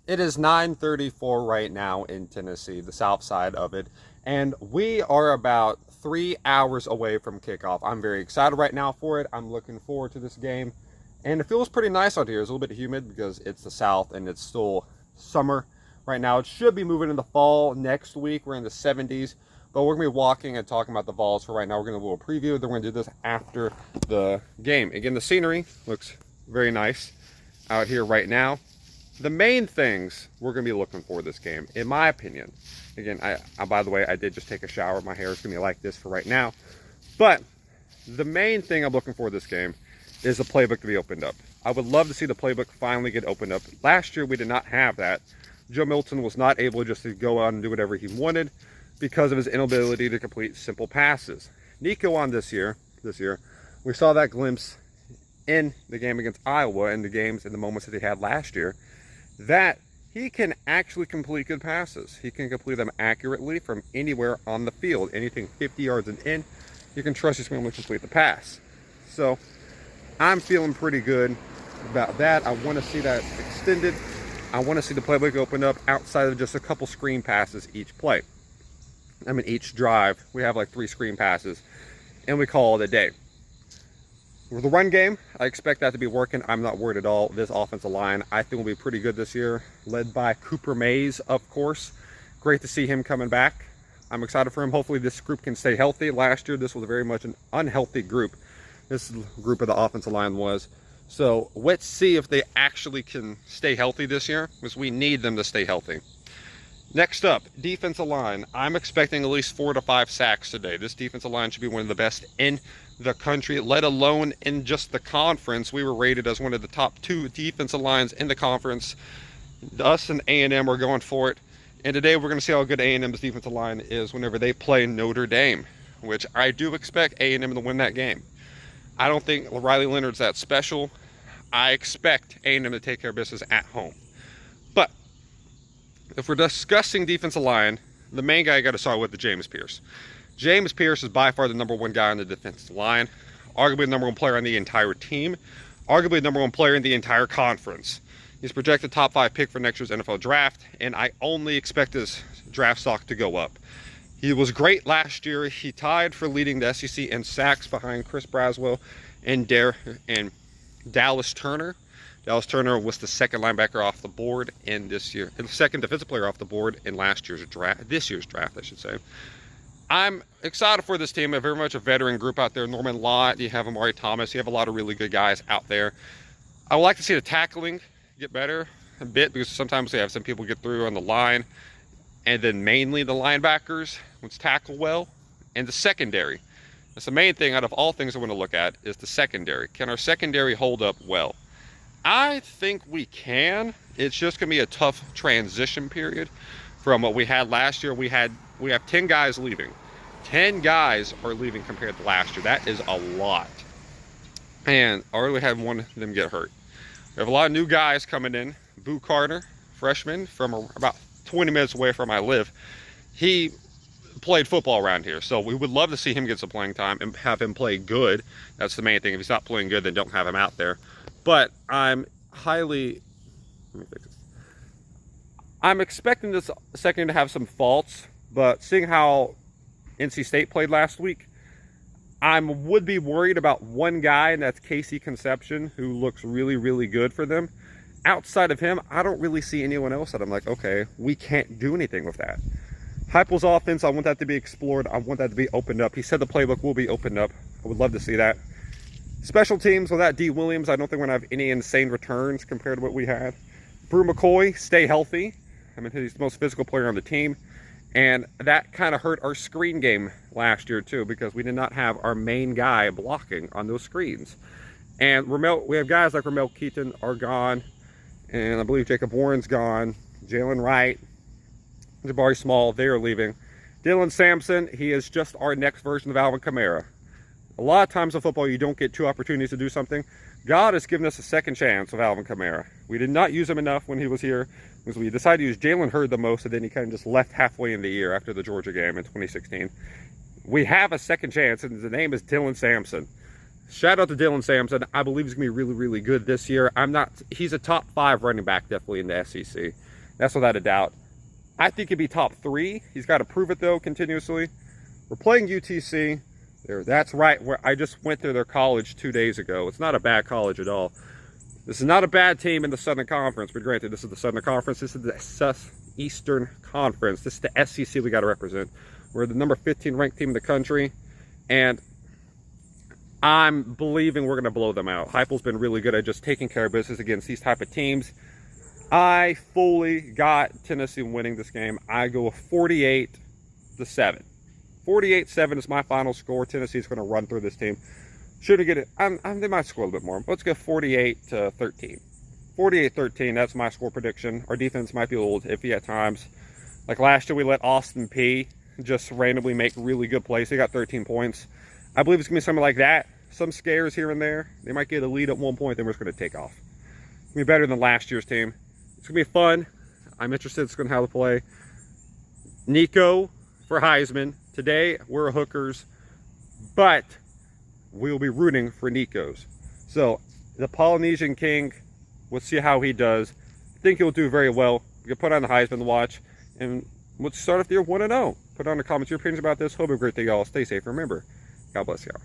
It is 9:34 right now in Tennessee, the south side of it, and we are about 3 hours away from kickoff. I'm very excited right now for it. I'm looking forward to this game, and it feels pretty nice out here. It's a little bit humid because it's the south and it's still summer right now. It should be moving into fall next week. We're in the 70s, but we're going to be walking and talking about the Vols for right now. We're going to do a little preview. Then we're going to do this after the game. Again, the scenery looks very nice out here right now. The main things we're going to be looking for this game, in my opinion. Again, I by the way, I did just take a shower. My hair is going to be like this for right now. But the main thing I'm looking for this game is the playbook to be opened up. I would love to see the playbook finally get opened up. Last year, we did not have that. Joe Milton was not able just to go out and do whatever he wanted because of his inability to complete simple passes. Nico on this year, we saw that glimpse in the game against Iowa and the games and the moments that he had last year, that he can actually complete good passes. He can complete them accurately from anywhere on the field. Anything 50 yards and in, you can trust he's going to complete the pass. So I'm feeling pretty good about that. I want to see that extended. I want to see the playbook open up outside of just a couple screen passes each play. I mean, each drive, we have like 3 screen passes, and we call it a day. With the run game, I expect that to be working. I'm not worried at all. This offensive line, I think, will be pretty good this year, led by Cooper Mays, of course. Great to see him coming back. I'm excited for him. Hopefully this group can stay healthy. Last year, this was very much an unhealthy group. This group of the offensive line was. So let's see if they actually can stay healthy this year, because we need them to stay healthy. Next up, defensive line. I'm expecting at least 4 to 5 sacks today. This defensive line should be one of the best in the country, let alone in just the conference. We were rated as one of the top 2 defensive lines in the conference. Us and A&M are going for it. And today we're going to see how good A&M's defensive line is whenever they play Notre Dame, which I do expect A&M to win that game. I don't think Riley Leonard's that special. I expect A&M to take care of business at home. But if we're discussing defensive line, the main guy I got to start with is James Pierce. James Pierce is by far the #1 guy on the defensive line, arguably the #1 player on the entire team, arguably the #1 player in the entire conference. He's projected top 5 pick for next year's NFL draft, and I only expect his draft stock to go up. He was great last year. He tied for leading the SEC in sacks behind Chris Braswell and Dallas Turner. Dallas Turner was the 2nd linebacker off the board in this year, and the 2nd defensive player off the board in this year's draft, I should say. I'm excited for this team. They're very much a veteran group out there. Norman Lott, you have Amari Thomas, you have a lot of really good guys out there. I would like to see the tackling get better a bit, because sometimes they have some people get through on the line, and then mainly the linebackers, let's tackle well, and the secondary. That's the main thing out of all things I want to look at, is the secondary. Can our secondary hold up well? I think we can. It's just going to be a tough transition period from what we had last year. We have 10 guys leaving. 10 guys are leaving compared to last year. That is a lot. And already had one of them get hurt. We have a lot of new guys coming in. Boo Carter, freshman from about 20 minutes away from where I live. He played football around here, so we would love to see him get some playing time and have him play good. That's the main thing. If he's not playing good, then don't have him out there. But I'm expecting this second to have some faults, but seeing how NC State played last week, I would be worried about one guy, and that's Casey Conception, who looks really, really good for them. Outside of him, I don't really see anyone else that I'm like, okay, we can't do anything with that. Heupel's offense, I want that to be explored. I want that to be opened up. He said the playbook will be opened up. I would love to see that. Special teams, without D. Williams, I don't think we're going to have any insane returns compared to what we had. Brew McCoy, stay healthy. I mean, he's the most physical player on the team. And that kind of hurt our screen game last year, too, because we did not have our main guy blocking on those screens. And we have guys like Ramel Keaton are gone. And I believe Jacob Warren's gone. Jalen Wright, Jabari Small, they are leaving. Dylan Sampson, he is just our next version of Alvin Kamara. A lot of times in football, you don't get 2 opportunities to do something. God has given us a second chance with Alvin Kamara. We did not use him enough when he was here, because we decided to use Jalen Hurd the most, and then he kind of just left halfway in the year after the Georgia game in 2016. We have a second chance, and the name is Dylan Sampson. Shout out to Dylan Sampson. I believe he's going to be really, really good this year. He's a top 5 running back definitely in the SEC. That's without a doubt. I think he'd be top 3. He's got to prove it though continuously. We're playing UTC. That's right, where I just went to their college 2 days ago. It's not a bad college at all. This is not a bad team in the Southern Conference, but granted, this is the Southern Conference. This is the Southeastern Conference. This is the SEC we got to represent. We're the number 15 ranked team in the country, and I'm believing we're going to blow them out. Heupel's been really good at just taking care of business against these type of teams. I fully got Tennessee winning this game. I go 48-7. 48-7 is my final score. Tennessee's going to run through this team. Shouldn't get it. They might score a little bit more. Let's go 48-13. 48-13, that's my score prediction. Our defense might be a little iffy at times. Like last year, we let Austin P just randomly make really good plays. He got 13 points. I believe it's going to be something like that. Some scares here and there. They might get a lead at one point, then we're just going to take off. It's going to be better than last year's team. It's going to be fun. I'm interested in going to how to play. Nico for Heisman. Today, we're hookers, but we'll be rooting for Nico's. So, the Polynesian King, we'll see how he does. I think he'll do very well. You can put on the Heisman watch, and we'll start off the year 1-0. Put on the comments your opinions about this. Hope you have a great day, y'all. Stay safe. Remember, God bless y'all.